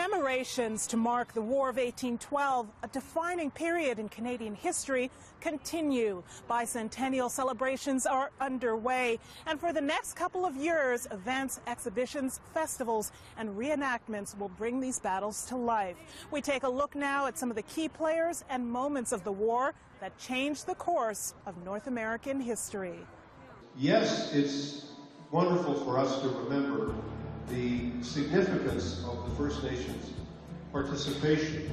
Commemorations to mark the War of 1812, a defining period in Canadian history, continue. Bicentennial celebrations are underway, and for the next couple of years, events, exhibitions, festivals, and reenactments will bring these battles to life. We take a look now at some of the key players and moments of the war that changed the course of North American history. Yes, it's wonderful for us to remember the significance of the First Nations participation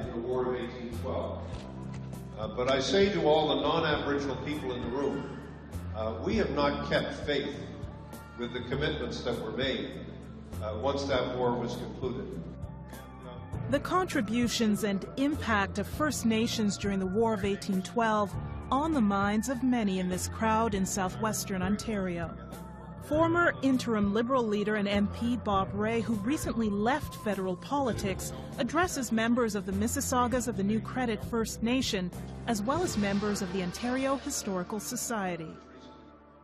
in the War of 1812. But I say to all the non-Aboriginal people in the room, we have not kept faith with the commitments that were made once that war was concluded. The contributions and impact of First Nations during the War of 1812 on the minds of many in this crowd in southwestern Ontario. Former interim Liberal leader and MP Bob Rae, who recently left federal politics, addresses members of the Mississaugas of the New Credit First Nation, as well as members of the Ontario Historical Society.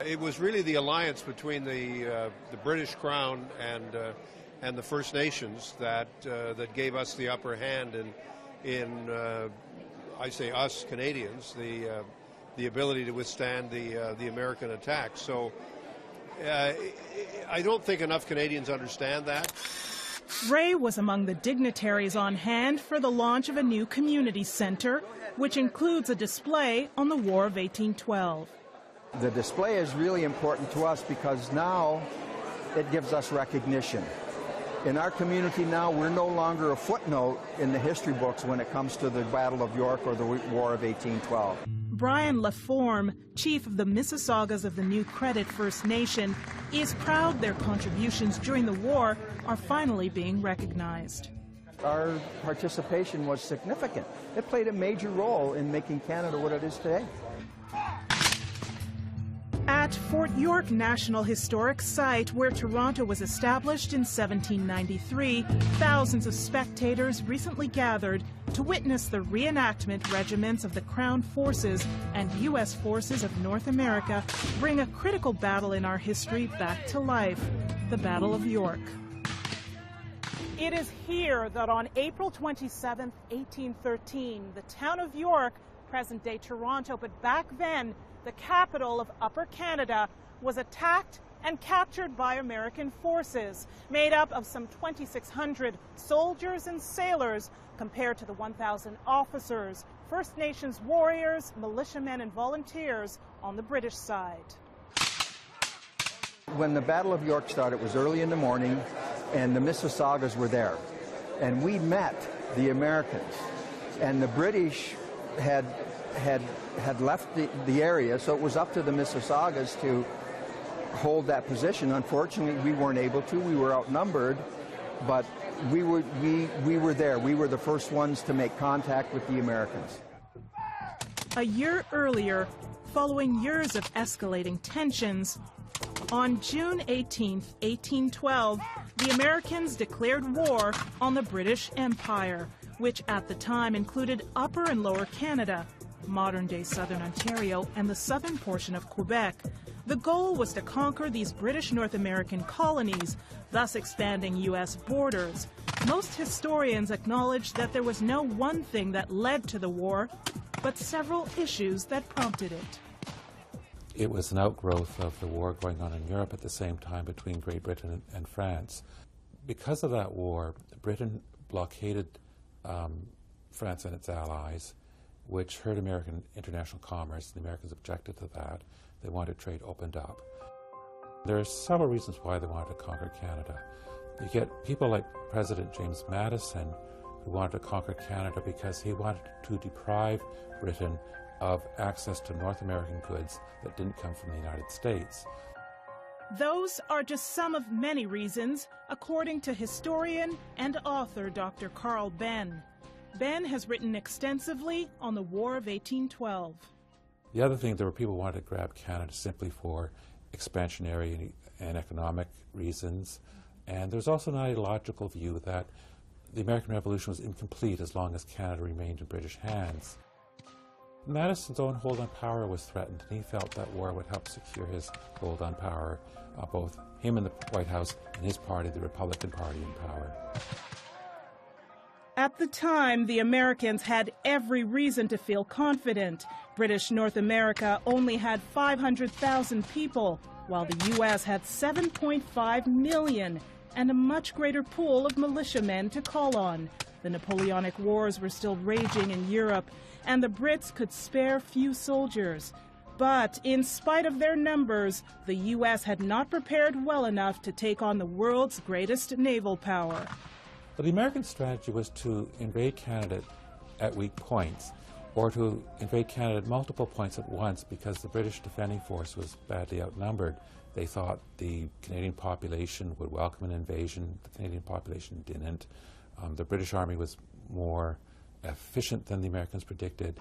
It was really the alliance between the British Crown and the First Nations that gave us the upper hand in I say us Canadians, the ability to withstand the American attack. So I don't think enough Canadians understand that. Rae was among the dignitaries on hand for the launch of a new community centre, which includes a display on the War of 1812. The display is really important to us because now it gives us recognition. In our community now, we're no longer a footnote in the history books when it comes to the Battle of York or the War of 1812. Brian Laforme, chief of the Mississaugas of the New Credit First Nation, is proud their contributions during the war are finally being recognized. Our participation was significant. It played a major role in making Canada what it is today. At Fort York National Historic Site, where Toronto was established in 1793, thousands of spectators recently gathered to witness the reenactment regiments of the Crown Forces and U.S. Forces of North America bring a critical battle in our history back to life, the Battle of York. It is here that on April 27, 1813, the town of York, present-day Toronto, but back then the capital of Upper Canada, was attacked and captured by American forces, made up of some 2,600 soldiers and sailors compared to the 1,000 officers, First Nations warriors, militiamen, and volunteers on the British side. When the Battle of York started, it was early in the morning, and the Mississaugas were there. And we met the Americans, and the British had left the area, so it was up to the Mississaugas to hold that position. Unfortunately, we weren't able to. We were outnumbered, but we were there. We were the first ones to make contact with the Americans. A year earlier, following years of escalating tensions, on June 18, 1812, the Americans declared war on the British Empire, which at the time included Upper and Lower Canada, modern-day southern Ontario, and the southern portion of Quebec. The goal was to conquer these British North American colonies, thus expanding U.S. borders. Most historians acknowledge that there was no one thing that led to the war, but several issues that prompted it. It was an outgrowth of the war going on in Europe at the same time between Great Britain and France. Because of that war, Britain blockaded France and its allies, which hurt American international commerce. The Americans objected to that. They wanted trade opened up. There are several reasons why they wanted to conquer Canada. You get people like President James Madison, who wanted to conquer Canada because he wanted to deprive Britain of access to North American goods that didn't come from the United States. Those are just some of many reasons, according to historian and author Dr. Carl Benn. Ben has written extensively on the War of 1812. The other thing, there were people who wanted to grab Canada simply for expansionary and economic reasons. And there's also an ideological view that the American Revolution was incomplete as long as Canada remained in British hands. Madison's own hold on power was threatened, and he felt that war would help secure his hold on power, both him in the White House and his party, the Republican Party, in power. At the time, the Americans had every reason to feel confident. British North America only had 500,000 people, while the U.S. had 7.5 million, and a much greater pool of militiamen to call on. The Napoleonic Wars were still raging in Europe, and the Brits could spare few soldiers. But in spite of their numbers, the U.S. had not prepared well enough to take on the world's greatest naval power. But the American strategy was to invade Canada at weak points, or to invade Canada at multiple points at once, because the British defending force was badly outnumbered. They thought the Canadian population would welcome an invasion. The Canadian population didn't. The British Army was more efficient than the Americans predicted.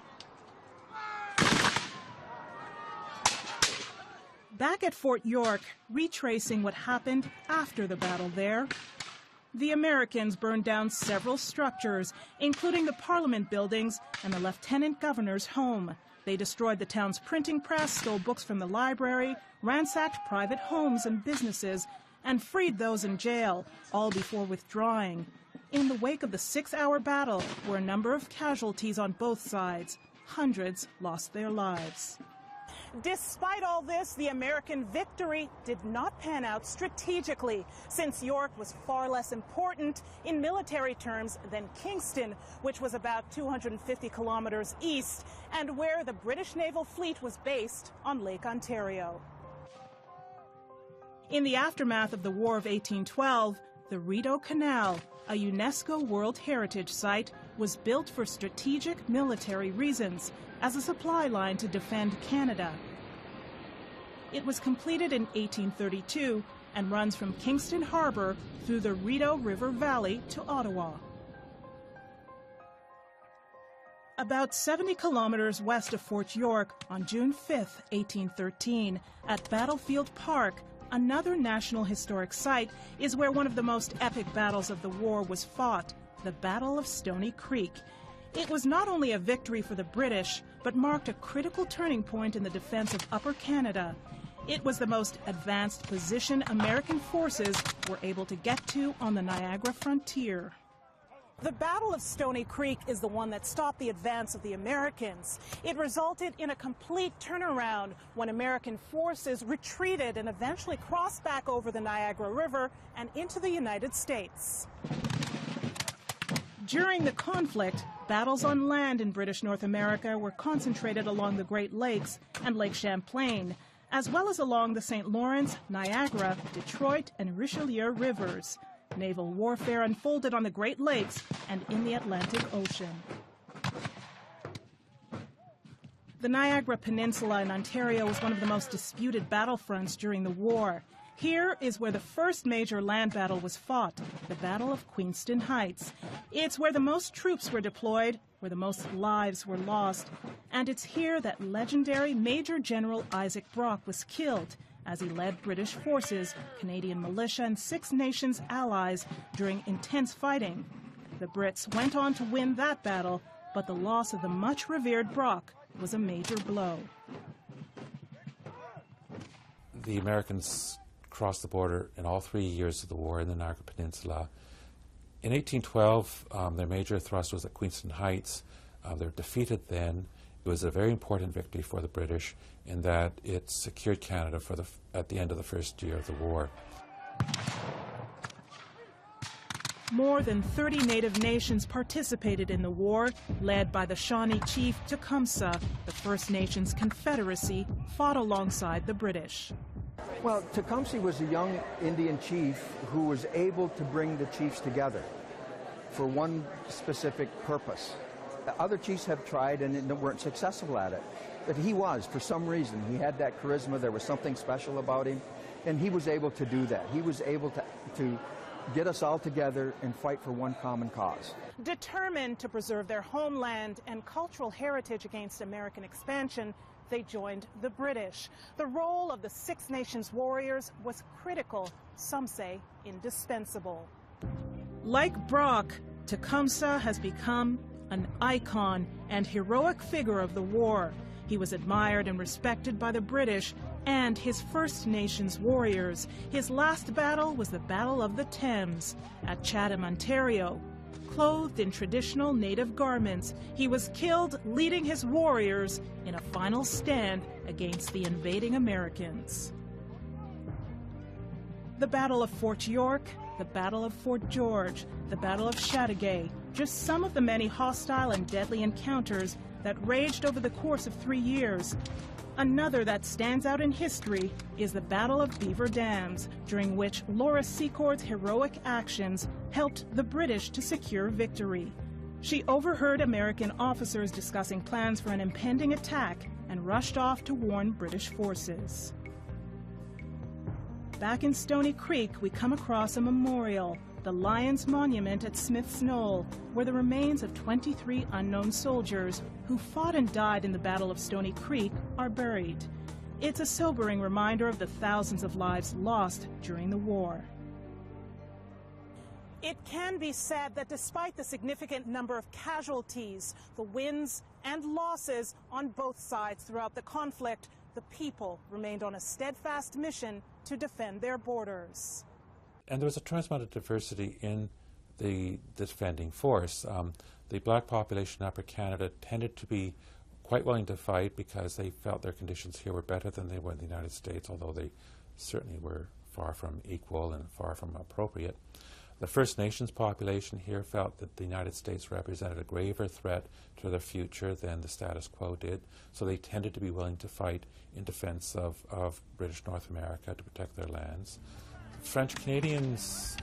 Back at Fort York, retracing what happened after the battle there, the Americans burned down several structures, including the Parliament buildings and the Lieutenant Governor's home. They destroyed the town's printing press, stole books from the library, ransacked private homes and businesses, and freed those in jail, all before withdrawing. In the wake of the 6-hour battle were a number of casualties on both sides. Hundreds lost their lives. Despite all this, the American victory did not pan out strategically, since York was far less important in military terms than Kingston, which was about 250 kilometers east, and where the British naval fleet was based on Lake Ontario. In the aftermath of the War of 1812, the Rideau Canal, a UNESCO World Heritage Site, was built for strategic military reasons, as a supply line to defend Canada. It was completed in 1832 and runs from Kingston Harbour through the Rideau River Valley to Ottawa. About 70 kilometers west of Fort York, on June 5, 1813, at Battlefield Park, another National Historic Site, is where one of the most epic battles of the war was fought, the Battle of Stony Creek. It was not only a victory for the British, but marked a critical turning point in the defense of Upper Canada. It was the most advanced position American forces were able to get to on the Niagara frontier. The Battle of Stony Creek is the one that stopped the advance of the Americans. It resulted in a complete turnaround when American forces retreated and eventually crossed back over the Niagara River and into the United States. During the conflict, battles on land in British North America were concentrated along the Great Lakes and Lake Champlain, as well as along the St. Lawrence, Niagara, Detroit, and Richelieu rivers. Naval warfare unfolded on the Great Lakes and in the Atlantic Ocean. The Niagara Peninsula in Ontario was one of the most disputed battlefronts during the war. Here is where the first major land battle was fought, the Battle of Queenston Heights. It's where the most troops were deployed, where the most lives were lost, and it's here that legendary Major General Isaac Brock was killed as he led British forces, Canadian militia, and Six Nations allies during intense fighting. The Brits went on to win that battle, but the loss of the much-revered Brock was a major blow. The Americans crossed the border in all 3 years of the war in the Niagara Peninsula. In 1812, their major thrust was at Queenston Heights. They were defeated then. It was a very important victory for the British in that it secured Canada at the end of the first year of the war. More than 30 Native nations participated in the war, led by the Shawnee chief Tecumseh. The First Nations Confederacy fought alongside the British. Well, Tecumseh was a young Indian chief who was able to bring the chiefs together for one specific purpose. Other chiefs have tried and weren't successful at it. But he was, for some reason. He had that charisma. There was something special about him. And he was able to do that. He was able to get us all together and fight for one common cause. Determined to preserve their homeland and cultural heritage against American expansion, they joined the British. The role of the Six Nations warriors was critical, some say indispensable. Like Brock, Tecumseh has become an icon and heroic figure of the war. He was admired and respected by the British and his First Nations warriors. His last battle was the Battle of the Thames at Chatham, Ontario. Clothed in traditional native garments, he was killed leading his warriors in a final stand against the invading Americans. The Battle of Fort York, the Battle of Fort George, the Battle of Chateauguay, just some of the many hostile and deadly encounters that raged over the course of 3 years. Another that stands out in history is the Battle of Beaver Dams, during which Laura Secor's heroic actions helped the British to secure victory. She overheard American officers discussing plans for an impending attack and rushed off to warn British forces. Back in Stony Creek, we come across a memorial, the Lions Monument at Smith's Knoll, where the remains of 23 unknown soldiers who fought and died in the Battle of Stony Creek are buried. It's a sobering reminder of the thousands of lives lost during the war. It can be said that despite the significant number of casualties, the wins and losses on both sides throughout the conflict, the people remained on a steadfast mission to defend their borders. And there was a tremendous amount of diversity in the defending force. The black population in Upper Canada tended to be quite willing to fight because they felt their conditions here were better than they were in the United States, although they certainly were far from equal and far from appropriate. The First Nations population here felt that the United States represented a graver threat to their future than the status quo did, so they tended to be willing to fight in defense of British North America to protect their lands. French Canadians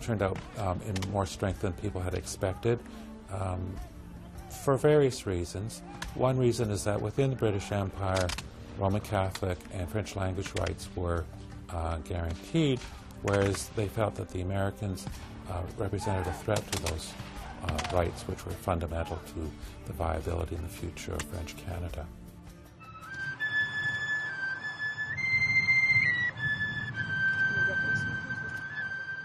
turned out in more strength than people had expected for various reasons. One reason is that within the British Empire, Roman Catholic and French language rights were guaranteed, whereas they felt that the Americans represented a threat to those rights, which were fundamental to the viability in the future of French Canada.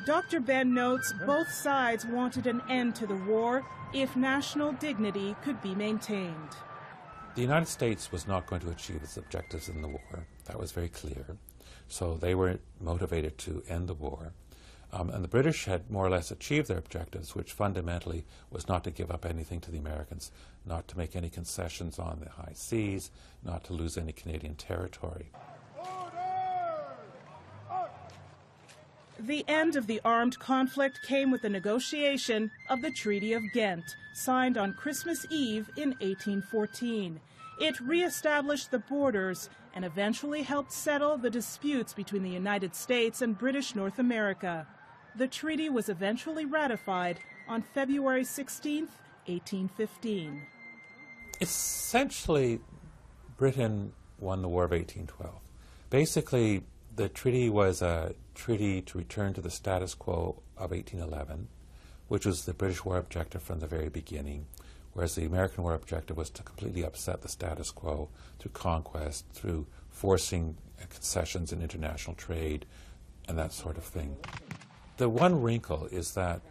Dr. Ben notes both sides wanted an end to the war if national dignity could be maintained. The United States was not going to achieve its objectives in the war. That was very clear. So they were motivated to end the war. And the British had more or less achieved their objectives, which fundamentally was not to give up anything to the Americans, not to make any concessions on the high seas, not to lose any Canadian territory. The end of the armed conflict came with the negotiation of the Treaty of Ghent, signed on Christmas Eve in 1814. It re-established the borders and eventually helped settle the disputes between the United States and British North America. The treaty was eventually ratified on February 16, 1815. Essentially, Britain won the War of 1812. Basically, the treaty was a treaty to return to the status quo of 1811, which was the British war objective from the very beginning, whereas the American war objective was to completely upset the status quo through conquest, through forcing concessions in international trade, and that sort of thing. The one wrinkle is that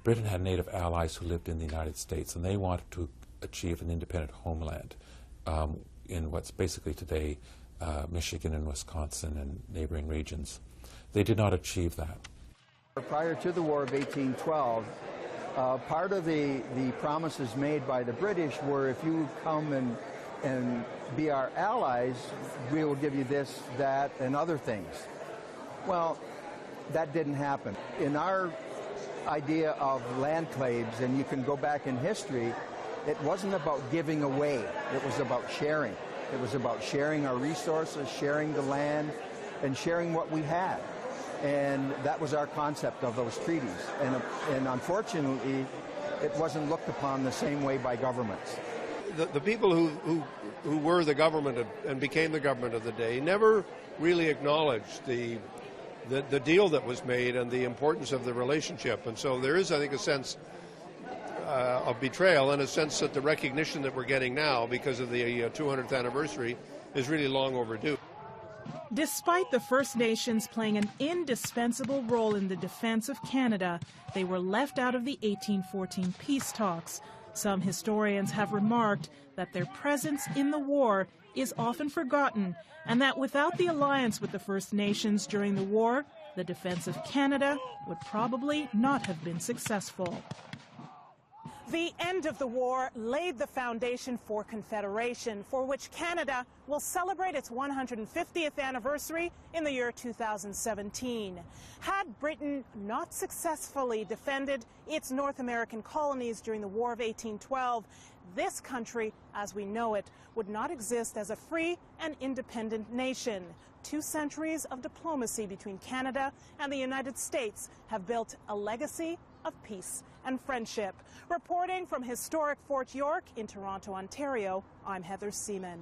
Britain had native allies who lived in the United States, and they wanted to achieve an independent homeland in what's basically today Michigan and Wisconsin and neighboring regions. They did not achieve that. Prior to the War of 1812, part of the promises made by the British were, if you come and be our allies, we will give you this, that, and other things. Well, that didn't happen. In our idea of land claims, and you can go back in history, it wasn't about giving away. It was about sharing. It was about sharing our resources, sharing the land, and sharing what we had. And that was our concept of those treaties. And unfortunately, it wasn't looked upon the same way by governments. The people who were the government and became the government of the day never really acknowledged the deal that was made and the importance of the relationship. And so there is, I think, a sense of betrayal and a sense that the recognition that we're getting now because of the 200th anniversary is really long overdue. Despite the First Nations playing an indispensable role in the defense of Canada, they were left out of the 1814 peace talks. Some historians have remarked that their presence in the war is often forgotten, and that without the alliance with the First Nations during the war, the defense of Canada would probably not have been successful. The end of the war laid the foundation for Confederation, for which Canada will celebrate its 150th anniversary in the year 2017. Had Britain not successfully defended its North American colonies during the War of 1812, this country, as we know it, would not exist as a free and independent nation. 2 centuries of diplomacy between Canada and the United States have built a legacy of peace and friendship. Reporting from historic Fort York in Toronto, Ontario, I'm Heather Seaman.